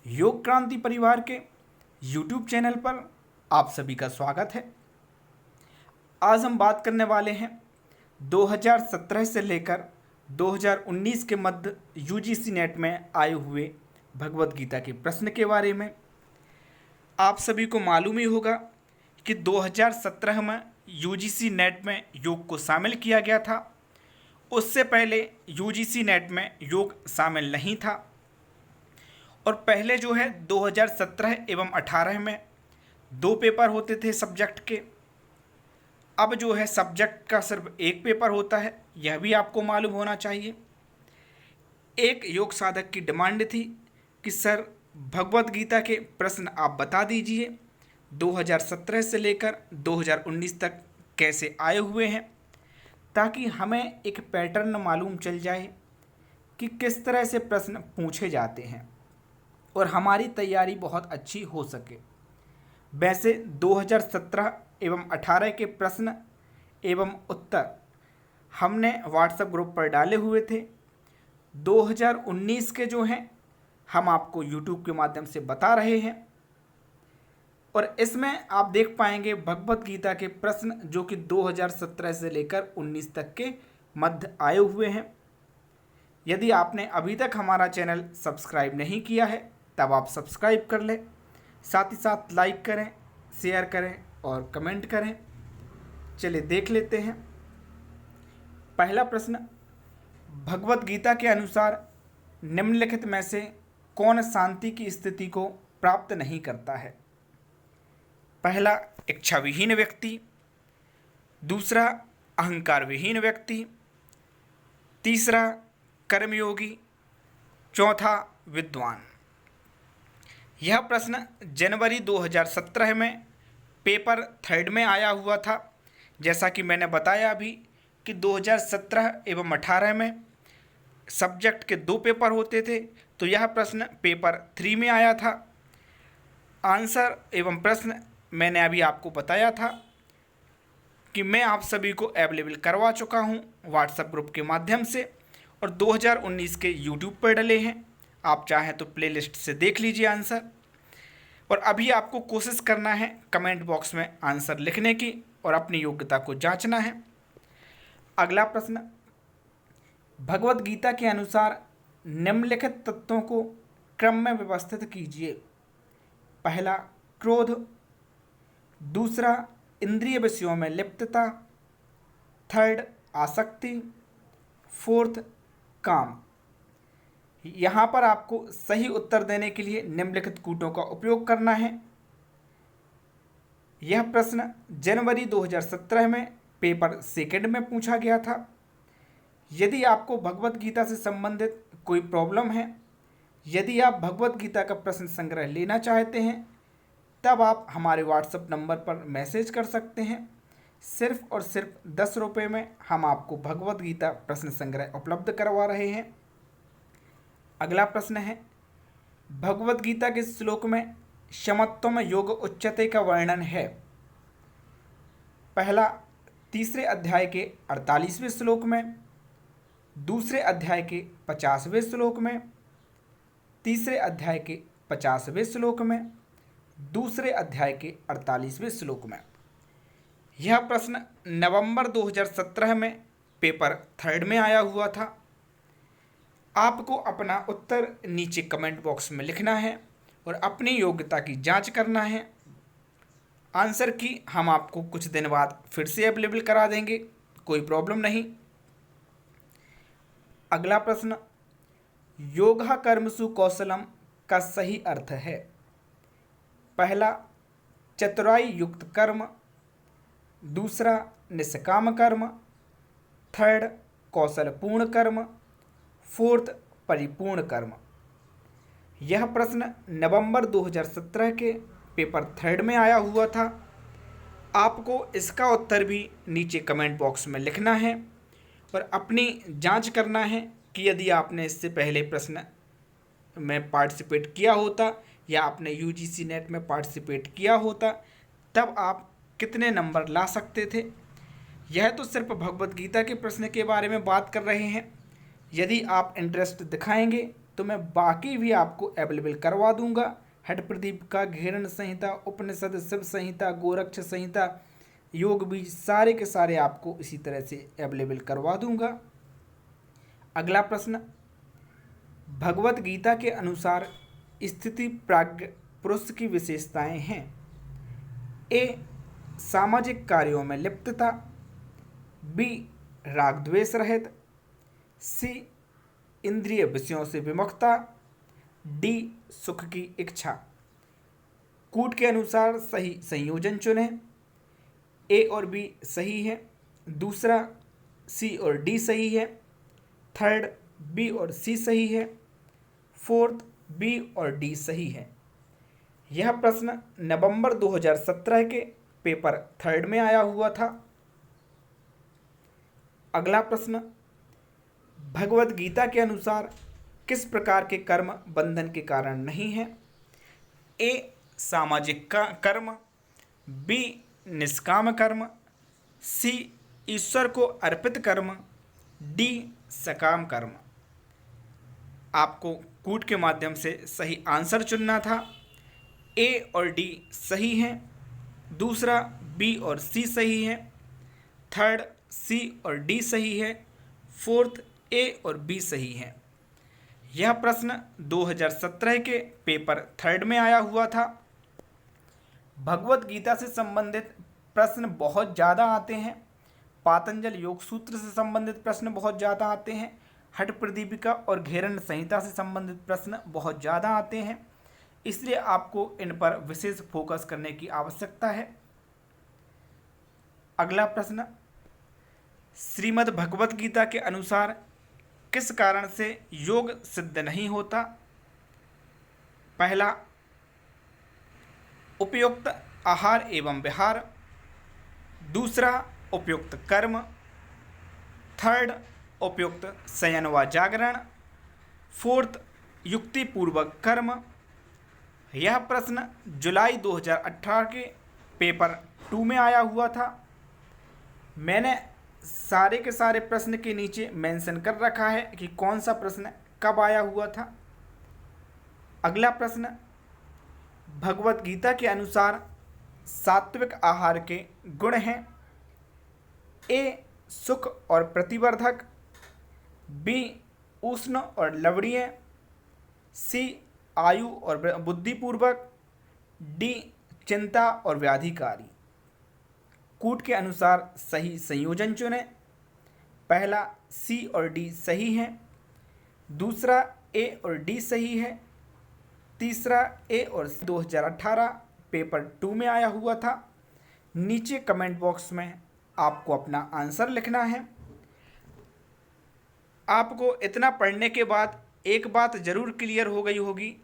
योग क्रांति परिवार के YouTube चैनल पर आप सभी का स्वागत है। आज हम बात करने वाले हैं 2017 से लेकर 2019 के मध्य UGC नेट में आए हुए भगवत गीता के प्रश्न के बारे में। आप सभी को मालूम ही होगा कि 2017 में UGC नेट में योग को शामिल किया गया था। उससे पहले UGC नेट में योग शामिल नहीं था और पहले जो है 2017 एवं 18 में 2 पेपर होते थे सब्जेक्ट के। अब जो है सब्जेक्ट का सिर्फ एक पेपर होता है, यह भी आपको मालूम होना चाहिए। एक योग साधक की डिमांड थी कि सर भगवत गीता के प्रश्न आप बता दीजिए 2017 से लेकर 2019 तक कैसे आए हुए हैं, ताकि हमें एक पैटर्न मालूम चल जाए कि किस तरह से प्रश्न पूछे जाते हैं और हमारी तैयारी बहुत अच्छी हो सके। वैसे 2017 एवं 18 के प्रश्न एवं उत्तर हमने व्हाट्सएप ग्रुप पर डाले हुए थे। 2019 के जो हैं हम आपको यूट्यूब के माध्यम से बता रहे हैं और इसमें आप देख पाएंगे भगवत गीता के प्रश्न जो कि 2017 से लेकर 19 तक के मध्य आए हुए हैं। यदि आपने अभी तक हमारा चैनल सब्सक्राइब नहीं किया है तब आप सब्सक्राइब कर लें, साथ ही साथ लाइक करें, शेयर करें और कमेंट करें। चलिए देख लेते हैं। पहला प्रश्न, भगवत गीता के अनुसार निम्नलिखित में से कौन शांति की स्थिति को प्राप्त नहीं करता है? पहला, इच्छा विहीन व्यक्ति। दूसरा, अहंकार विहीन व्यक्ति। तीसरा, कर्मयोगी। चौथा, विद्वान। यह प्रश्न जनवरी 2017 में पेपर 3 में आया हुआ था। जैसा कि मैंने बताया अभी कि 2017 एवं 18 में सब्जेक्ट के 2 पेपर होते थे, तो यह प्रश्न पेपर 3 में आया था। आंसर एवं प्रश्न मैंने अभी आपको बताया था कि मैं आप सभी को अवेलेबल करवा चुका हूं व्हाट्सएप ग्रुप के माध्यम से और 2019 के यूट्यूब पर डले हैं। आप चाहें तो प्लेलिस्ट से देख लीजिए आंसर। और अभी आपको कोशिश करना है कमेंट बॉक्स में आंसर लिखने की और अपनी योग्यता को जांचना है। अगला प्रश्न, भगवत गीता के अनुसार निम्नलिखित तत्वों को क्रम में व्यवस्थित कीजिए। पहला, क्रोध। दूसरा, इंद्रिय विषयों में लिप्तता। थर्ड, आसक्ति। फोर्थ, काम। यहाँ पर आपको सही उत्तर देने के लिए निम्नलिखित कूटों का उपयोग करना है। यह प्रश्न जनवरी 2017 में पेपर 2 में पूछा गया था। यदि आपको भगवत गीता से संबंधित कोई प्रॉब्लम है, यदि आप भगवत गीता का प्रश्न संग्रह लेना चाहते हैं, तब आप हमारे व्हाट्सएप नंबर पर मैसेज कर सकते हैं। सिर्फ और सिर्फ 10 रुपये में हम आपको भगवत गीता प्रश्न संग्रह उपलब्ध करवा रहे हैं। अगला प्रश्न है, भगवत गीता के श्लोक में शमत्वम योग उच्यते का वर्णन है। पहला, 3 अध्याय के 48वें श्लोक में। दूसरे अध्याय के 50वें श्लोक में। तीसरे अध्याय के 50वें श्लोक में। दूसरे अध्याय के 48वें श्लोक में। यह प्रश्न नवंबर 2017 में पेपर 3 में आया हुआ था। आपको अपना उत्तर नीचे कमेंट बॉक्स में लिखना है और अपनी योग्यता की जांच करना है। आंसर की हम आपको कुछ दिन बाद फिर से अवेलेबल करा देंगे, कोई प्रॉब्लम नहीं। अगला प्रश्न, योगा कर्मसु कौशलम का सही अर्थ है। पहला, चतुराई युक्त कर्म। दूसरा, निष्काम कर्म। थर्ड, कौशलपूर्ण कर्म। फोर्थ, परिपूर्ण कर्म। यह प्रश्न नवंबर 2017 के पेपर 3 में आया हुआ था। आपको इसका उत्तर भी नीचे कमेंट बॉक्स में लिखना है और अपनी जांच करना है कि यदि आपने इससे पहले प्रश्न में पार्टिसिपेट किया होता या आपने UGC नेट में पार्टिसिपेट किया होता, तब आप कितने नंबर ला सकते थे। यह तो सिर्फ भगवत गीता के प्रश्न के बारे में बात कर रहे हैं। यदि आप इंटरेस्ट दिखाएंगे तो मैं बाकी भी आपको अवेलेबल करवा दूंगा। हठ प्रदीप का, घेरन संहिता, उपनिषद, शिव संहिता, गोरक्ष संहिता, योग बीज, सारे के सारे आपको इसी तरह से अवेलेबल करवा दूंगा। अगला प्रश्न, भगवत गीता के अनुसार स्थिति प्राज्ञ पुरुष की विशेषताएं हैं। ए, सामाजिक कार्यों में लिप्तता, बी, राग द्वेष रहित, सी, इंद्रिय विषयों से विमुखता, डी, सुख की इच्छा। कूट के अनुसार सही संयोजन चुनें। ए और बी सही है, दूसरा सी और डी सही है, थर्ड बी और सी सही है, फोर्थ बी और डी सही है। यह प्रश्न नवंबर 2017 के पेपर 3 में आया हुआ था। अगला प्रश्न, भगवत गीता के अनुसार किस प्रकार के कर्म बंधन के कारण नहीं है। ए, सामाजिक कर्म, बी, निष्काम कर्म, सी, ईश्वर को अर्पित कर्म, डी, सकाम कर्म। आपको कूट के माध्यम से सही आंसर चुनना था। ए और डी सही है, दूसरा बी और सी सही है, थर्ड सी और डी सही है, फोर्थ ए और बी सही है। यह प्रश्न 2017 के पेपर 3 में आया हुआ था। भगवत गीता से संबंधित प्रश्न बहुत ज़्यादा आते हैं, पातंजल योग सूत्र से संबंधित प्रश्न बहुत ज़्यादा आते हैं, हठ प्रदीपिका और घेरन संहिता से संबंधित प्रश्न बहुत ज़्यादा आते हैं, इसलिए आपको इन पर विशेष फोकस करने की आवश्यकता है। अगला प्रश्न, श्रीमद् भगवत गीता के अनुसार किस कारण से योग सिद्ध नहीं होता। पहला, उपयुक्त आहार एवं विहार, दूसरा उपयुक्त कर्म, थर्ड उपयुक्त शयन व जागरण, फोर्थ युक्तिपूर्वक कर्म। यह प्रश्न जुलाई 2018 के पेपर 2 में आया हुआ था। मैंने सारे के सारे प्रश्न के नीचे मेंशन कर रखा है कि कौन सा प्रश्न कब आया हुआ था। अगला प्रश्न, भगवत गीता के अनुसार सात्विक आहार के गुण हैं। ए, सुख और प्रतिवर्धक, बी, उष्ण और लवणीय, सी, आयु और बुद्धिपूर्वक, डी, चिंता और व्याधिकारी। कूट के अनुसार सही संयोजन चुनें। पहला सी और डी सही है, दूसरा ए और डी सही है, तीसरा ए और 2018 पेपर 2 में आया हुआ था। नीचे कमेंट बॉक्स में आपको अपना आंसर लिखना है। आपको इतना पढ़ने के बाद एक बात जरूर क्लियर हो गई होगी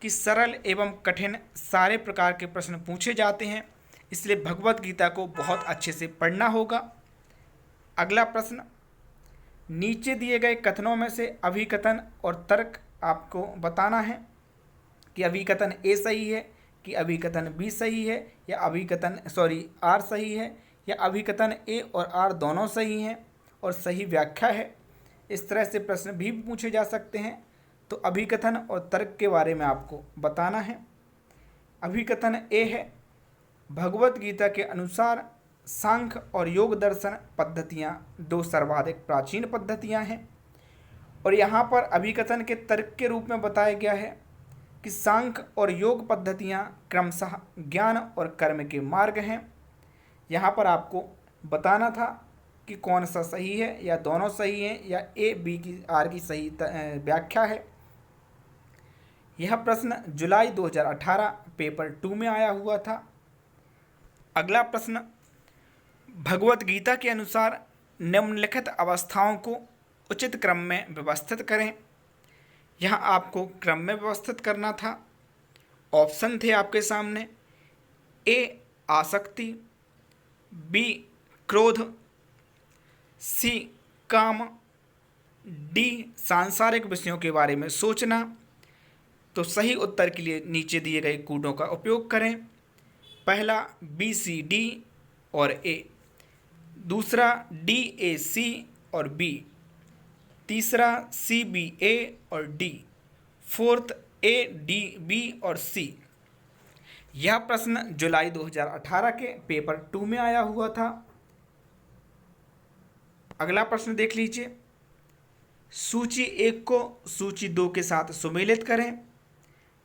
कि सरल एवं कठिन सारे प्रकार के प्रश्न पूछे जाते हैं, इसलिए भगवत गीता को बहुत अच्छे से पढ़ना होगा। अगला प्रश्न, नीचे दिए गए कथनों में से अभिकथन और तर्क आपको बताना है कि अभिकथन ए सही है, कि अभिकथन बी सही है, या अभिकथन आर सही है, या अभिकथन ए और आर दोनों सही हैं और सही व्याख्या है। इस तरह से प्रश्न भी पूछे जा सकते हैं। तो अभिकथन और तर्क के बारे में आपको बताना है। अभिकथन ए है, भगवत गीता के अनुसार सांख्य और योग दर्शन पद्धतियाँ 2 सर्वाधिक प्राचीन पद्धतियाँ हैं। और यहाँ पर अभिकथन के तर्क के रूप में बताया गया है कि सांख्य और योग पद्धतियाँ क्रमशः ज्ञान और कर्म के मार्ग हैं। यहाँ पर आपको बताना था कि कौन सा सही है, या दोनों सही हैं, या ए बी की आर की सही व्याख्या है। यह प्रश्न जुलाई 2018 पेपर 2 में आया हुआ था। अगला प्रश्न, भगवत गीता के अनुसार निम्नलिखित अवस्थाओं को उचित क्रम में व्यवस्थित करें। यहाँ आपको क्रम में व्यवस्थित करना था। ऑप्शन थे आपके सामने, ए, आसक्ति, बी, क्रोध, सी, काम, डी, सांसारिक विषयों के बारे में सोचना। तो सही उत्तर के लिए नीचे दिए गए कूटों का उपयोग करें। पहला बी सी डी और ए, दूसरा डी ए सी और बी, तीसरा सी बी ए और डी, फोर्थ ए, डी, बी और सी। यह प्रश्न जुलाई 2018 के पेपर 2 में आया हुआ था। अगला प्रश्न देख लीजिए। सूची 1 को सूची 2 के साथ सुमेलित करें।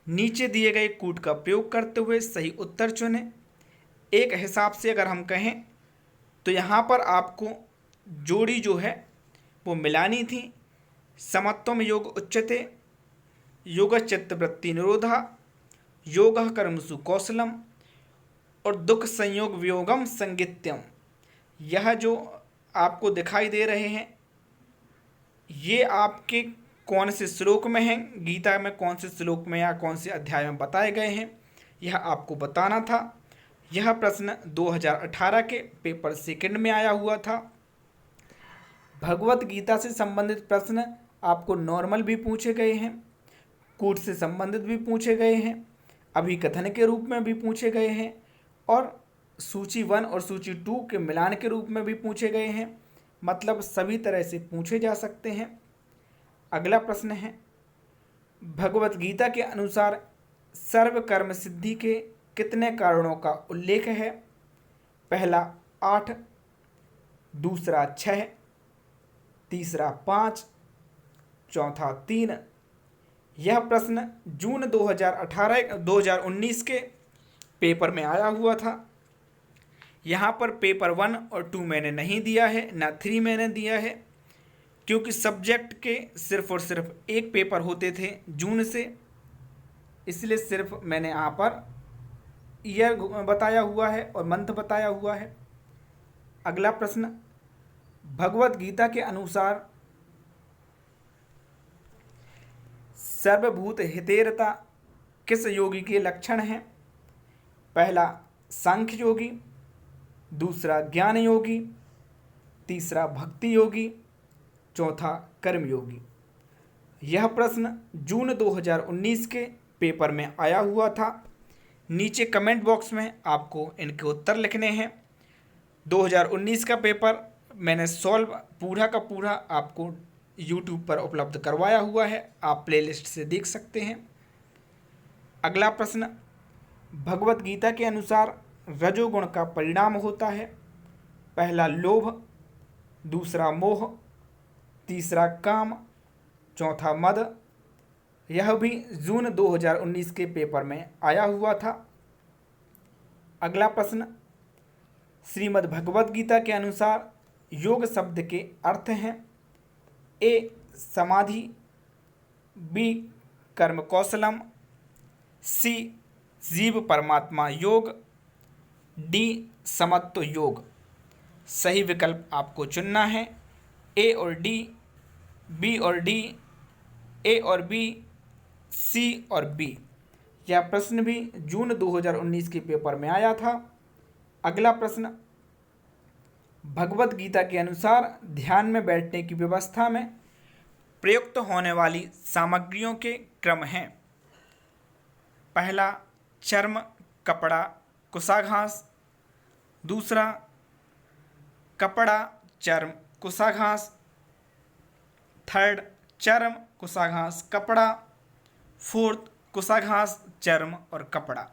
नीचे दिए गए कूट का प्रयोग करते हुए सही उत्तर चुनें। एक हिसाब से अगर हम कहें तो यहाँ पर आपको जोड़ी जो है वो मिलानी थी। समत्वम योग उच्यते, योग चित्तवृत्ति निरोधा, योग कर्मसु कौशलम और दुख संयोग वियोगम संगित्यम। यह जो आपको दिखाई दे रहे हैं ये आपके कौन से श्लोक में हैं, गीता में कौन से श्लोक में या कौन से अध्याय में बताए गए हैं, यह आपको बताना था। यह प्रश्न 2018 के पेपर 2 में आया हुआ था। भगवत गीता से संबंधित प्रश्न आपको नॉर्मल भी पूछे गए हैं, कूट से संबंधित भी पूछे गए हैं, अभिकथन के रूप में भी पूछे गए हैं और सूची 1 और सूची 2 के मिलान के रूप में भी पूछे गए हैं। मतलब सभी तरह से पूछे जा सकते हैं। अगला प्रश्न है, भगवत गीता के अनुसार सर्व कर्म सिद्धि के कितने कारणों का उल्लेख है? पहला 8, दूसरा 6, तीसरा 5, चौथा 3। यह प्रश्न जून 2019 के पेपर में आया हुआ था। यहाँ पर पेपर 1 और 2 मैंने नहीं दिया है, ना 3 मैंने दिया है, क्योंकि सब्जेक्ट के सिर्फ और सिर्फ एक पेपर होते थे जून से, इसलिए सिर्फ मैंने यहाँ पर ईयर बताया हुआ है और मंथ बताया हुआ है। अगला प्रश्न, भगवत गीता के अनुसार सर्वभूत हितेरता किस योगी के लक्षण हैं? पहला सांख्य योगी, दूसरा ज्ञान योगी, तीसरा भक्ति योगी, चौथा कर्म योगी। यह प्रश्न जून 2019 के पेपर में आया हुआ था। नीचे कमेंट बॉक्स में आपको इनके उत्तर लिखने हैं। 2019 का पेपर मैंने सॉल्व पूरा का पूरा आपको YouTube पर उपलब्ध करवाया हुआ है, आप प्लेलिस्ट से देख सकते हैं। अगला प्रश्न, भगवत गीता के अनुसार रजोगुण का परिणाम होता है। पहला लोभ, दूसरा मोह, तीसरा काम, चौथा मद। यह भी जून 2019 के पेपर में आया हुआ था। अगला प्रश्न, श्रीमद् भगवत गीता के अनुसार योग शब्द के अर्थ हैं। ए समाधि, बी कर्म कौशलम, सी जीव परमात्मा योग, डी समत्व योग। सही विकल्प आपको चुनना है, ए और डी, बी और डी, ए और बी, सी और बी। यह प्रश्न भी जून 2019 के पेपर में आया था। अगला प्रश्न, भगवत गीता के अनुसार ध्यान में बैठने की व्यवस्था में प्रयुक्त होने वाली सामग्रियों के क्रम हैं। पहला चर्म, कपड़ा, कुशाघास, दूसरा कपड़ा, चर्म, कुशाघास, थर्ड चर्म, कुशाघास, कपड़ा, फोर्थ कुशाघास, चर्म और कपड़ा।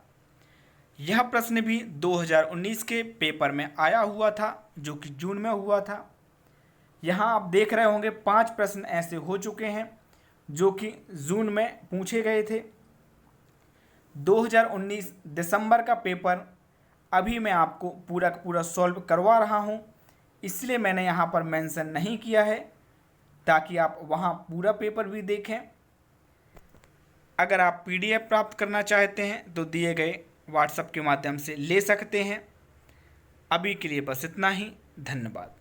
यह प्रश्न भी 2019 के पेपर में आया हुआ था, जो कि जून में हुआ था। यहाँ आप देख रहे होंगे 5 प्रश्न ऐसे हो चुके हैं जो कि जून में पूछे गए थे। 2019 दिसंबर का पेपर अभी मैं आपको पूरा का पूरा सॉल्व करवा रहा हूँ, इसलिए मैंने यहाँ पर मेंशन नहीं किया है ताकि आप वहाँ पूरा पेपर भी देखें। अगर आप PDF प्राप्त करना चाहते हैं तो दिए गए व्हाट्सएप के माध्यम से ले सकते हैं। अभी के लिए बस इतना ही। धन्यवाद।